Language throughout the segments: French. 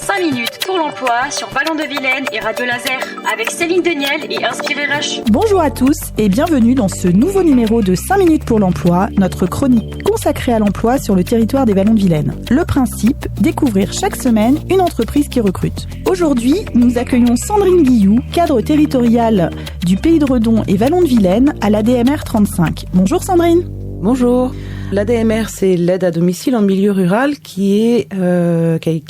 5 minutes pour l'emploi sur Ballon de Vilaine et Radio Laser avec Céline Deniel et Inspiré Rush. Bonjour à tous et bienvenue dans ce nouveau numéro de 5 minutes pour l'emploi, notre chronique consacrée à l'emploi sur le territoire des Ballons de Vilaine. Le principe, découvrir chaque semaine une entreprise qui recrute. Aujourd'hui, nous accueillons Sandrine Guilloux, cadre territorial du Pays de Redon et Ballons de Vilaine à l'ADMR 35. Bonjour Sandrine. Bonjour. L'ADMR, c'est l'aide à domicile en milieu rural qui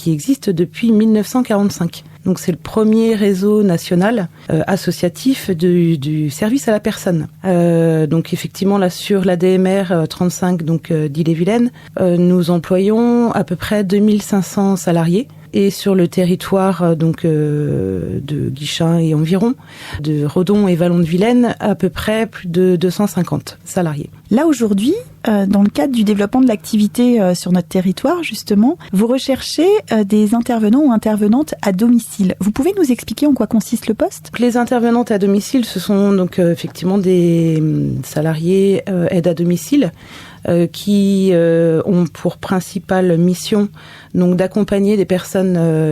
existe depuis 1945. Donc c'est le premier réseau national associatif du service à la personne. Donc effectivement là sur l'ADMR 35 d'Ille-et-Vilaine, nous employons à peu près 2500 salariés. Et sur le territoire de Guichen et environ, de Redon et Ballons de Vilaine, à peu près plus de 250 salariés. Là aujourd'hui, dans le cadre du développement de l'activité sur notre territoire, justement, vous recherchez des intervenants ou intervenantes à domicile. Vous pouvez nous expliquer en quoi consiste le poste ? Les intervenantes à domicile, ce sont donc effectivement des salariés aide à domicile qui ont pour principale mission donc d'accompagner des personnes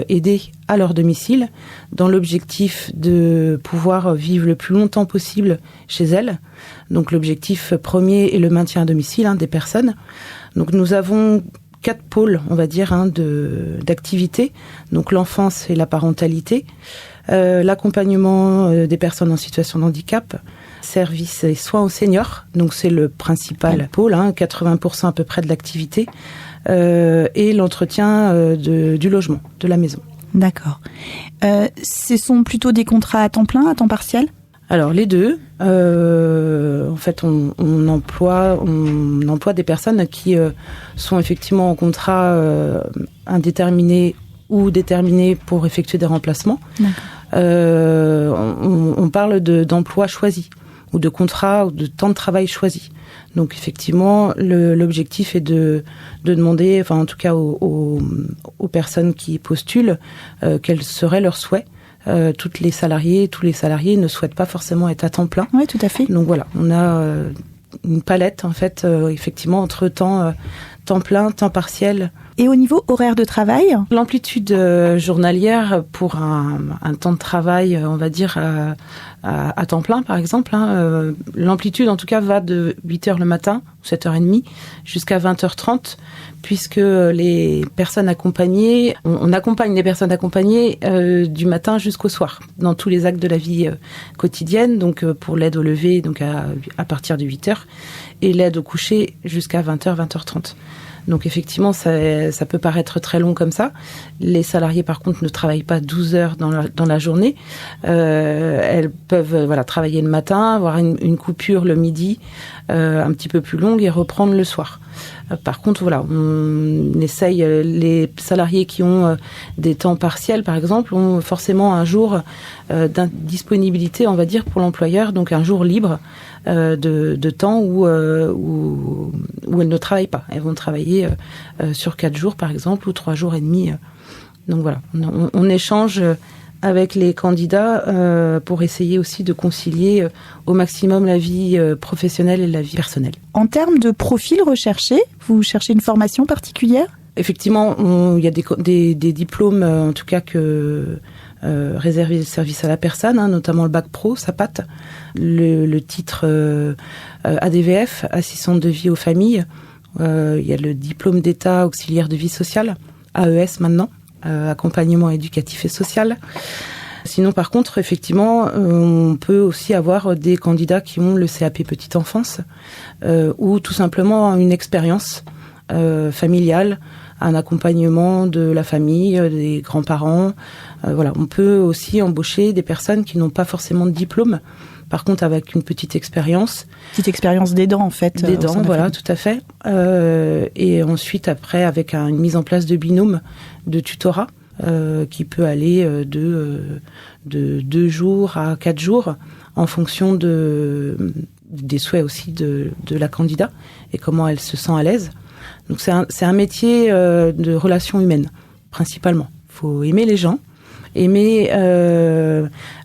aidées à leur domicile dans l'objectif de pouvoir vivre le plus longtemps possible chez elles. Donc l'objectif premier est le maintien à domicile des personnes. Donc nous avons 4 pôles, on va dire, d'activité. Donc l'enfance et la parentalité, l'accompagnement des personnes en situation de handicap, services et soins aux seniors. Donc c'est le principal pôle, 80% à peu près de l'activité, et l'entretien du logement, de la maison. D'accord. Ce sont plutôt des contrats à temps plein, à temps partiel ? Alors les deux. En fait, on emploie des personnes qui sont effectivement en contrat indéterminé ou déterminé pour effectuer des remplacements. On parle d'emploi choisi ou de contrat ou de temps de travail choisi. Donc effectivement, l'objectif est de demander, enfin en tout cas aux personnes qui postulent, quels seraient leurs souhaits. Tous les salariés ne souhaitent pas forcément être à temps plein. Oui, tout à fait. Donc voilà, on a une palette en fait, effectivement entre temps plein, temps partiel. Et au niveau horaire de travail ? L'amplitude journalière pour un temps de travail, on va dire à temps plein par exemple, l'amplitude en tout cas va de 8h le matin, 7h30, jusqu'à 20h30, puisque les personnes accompagnées, on accompagne les personnes accompagnées du matin jusqu'au soir, dans tous les actes de la vie quotidienne, donc pour l'aide au lever donc à partir de 8h, et l'aide au coucher jusqu'à 20h, 20h30. Donc effectivement, ça peut paraître très long comme ça. Les salariés, par contre, ne travaillent pas 12 heures dans la journée. Elles peuvent travailler le matin, avoir une coupure le midi, un petit peu plus longue, et reprendre le soir. Par contre, on essaye, les salariés qui ont des temps partiels, par exemple, ont forcément un jour d'indisponibilité, on va dire, pour l'employeur, donc un jour libre de temps où elles ne travaillent pas. Elles vont travailler sur 4 jours, par exemple, ou 3 jours et demi. Donc voilà, on échange avec les candidats pour essayer aussi de concilier au maximum la vie professionnelle et la vie personnelle. En termes de profil recherché, vous cherchez une formation particulière ? Effectivement, il y a des diplômes, en tout cas que réservés au service à la personne, notamment le bac pro, SAPAT, le titre ADVF, assistante de vie aux familles. Il y a le diplôme d'État auxiliaire de vie sociale, AES maintenant, accompagnement éducatif et social. Sinon, par contre, effectivement, on peut aussi avoir des candidats qui ont le CAP petite enfance ou tout simplement une expérience familiale, un accompagnement de la famille, des grands-parents. On peut aussi embaucher des personnes qui n'ont pas forcément de diplôme, par contre avec une petite expérience. Petite expérience d'aidant en fait. D'aidant, voilà, tout à fait. Et ensuite, après, avec une mise en place de binôme de tutorat qui peut aller de 2 jours à 4 jours en fonction des souhaits aussi de la candidate et comment elle se sent à l'aise. Donc c'est un métier de relations humaines, principalement. Il faut aimer les gens, aimer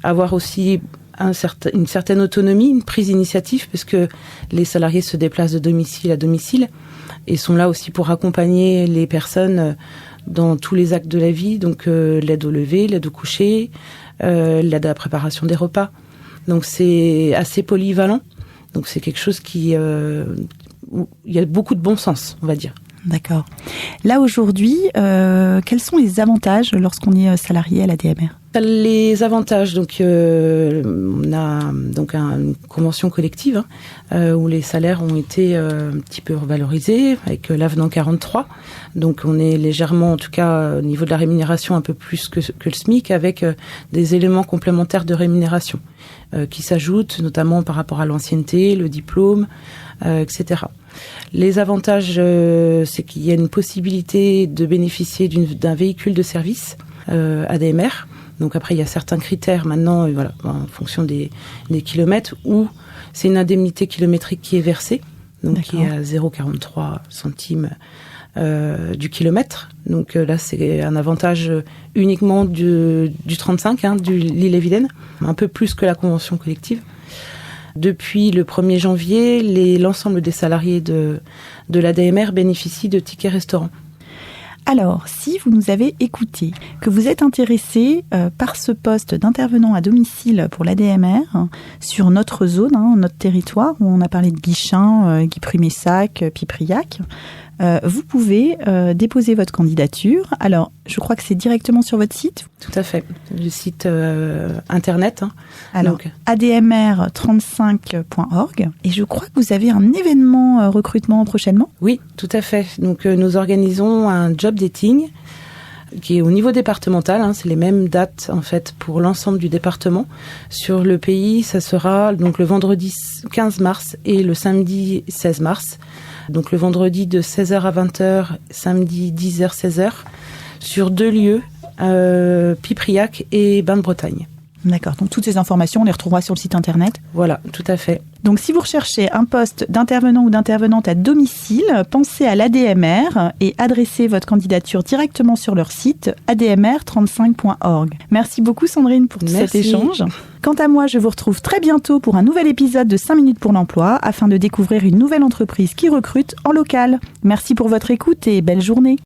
avoir aussi une certaine autonomie, une prise d'initiative, parce que les salariés se déplacent de domicile à domicile et sont là aussi pour accompagner les personnes dans tous les actes de la vie, donc l'aide au lever, l'aide au coucher, l'aide à la préparation des repas. Donc c'est assez polyvalent. Donc c'est quelque chose où il y a beaucoup de bon sens, on va dire. D'accord. Là aujourd'hui, quels sont les avantages lorsqu'on est salarié à l'ADMR ? Les avantages, donc on a donc une convention collective où les salaires ont été un petit peu revalorisés avec l'avenant 43. Donc on est légèrement, en tout cas au niveau de la rémunération, un peu plus que le SMIC, avec des éléments complémentaires de rémunération qui s'ajoutent, notamment par rapport à l'ancienneté, le diplôme, etc. Les avantages, c'est qu'il y a une possibilité de bénéficier d'un véhicule de service ADMR. Donc après, il y a certains critères maintenant, voilà, en fonction des kilomètres, où c'est une indemnité kilométrique qui est versée, donc qui est à 0,43 centimes du kilomètre. Donc là, c'est un avantage uniquement du 35, de l'Ille-et-Vilaine, un peu plus que la convention collective. Depuis le 1er janvier, l'ensemble des salariés de l'ADMR bénéficient de tickets restaurants. Alors, si vous nous avez écouté, que vous êtes intéressé par ce poste d'intervenant à domicile pour l'ADMR sur notre zone, notre territoire, où on a parlé de Guichen, Guipry-Messac, Pipriac, vous pouvez déposer votre candidature. Alors, je crois que c'est directement sur votre site. Tout à fait, le site internet. Alors, admr35.org. Et je crois que vous avez un événement recrutement prochainement. Oui, tout à fait. Donc, nous organisons un job dating qui est au niveau départemental. C'est les mêmes dates, en fait, pour l'ensemble du département. Sur le pays, ça sera donc le vendredi 15 mars et le samedi 16 mars. Donc le vendredi de 16h à 20h, samedi 10h, 16h, sur 2 lieux, Pipriac et Bain-de-Bretagne. D'accord, donc toutes ces informations, on les retrouvera sur le site internet. Voilà, tout à fait. Donc si vous recherchez un poste d'intervenant ou d'intervenante à domicile, pensez à l'ADMR et adressez votre candidature directement sur leur site admr35.org. Merci beaucoup Sandrine pour cet échange. Quant à moi, je vous retrouve très bientôt pour un nouvel épisode de 5 minutes pour l'emploi afin de découvrir une nouvelle entreprise qui recrute en local. Merci pour votre écoute et belle journée.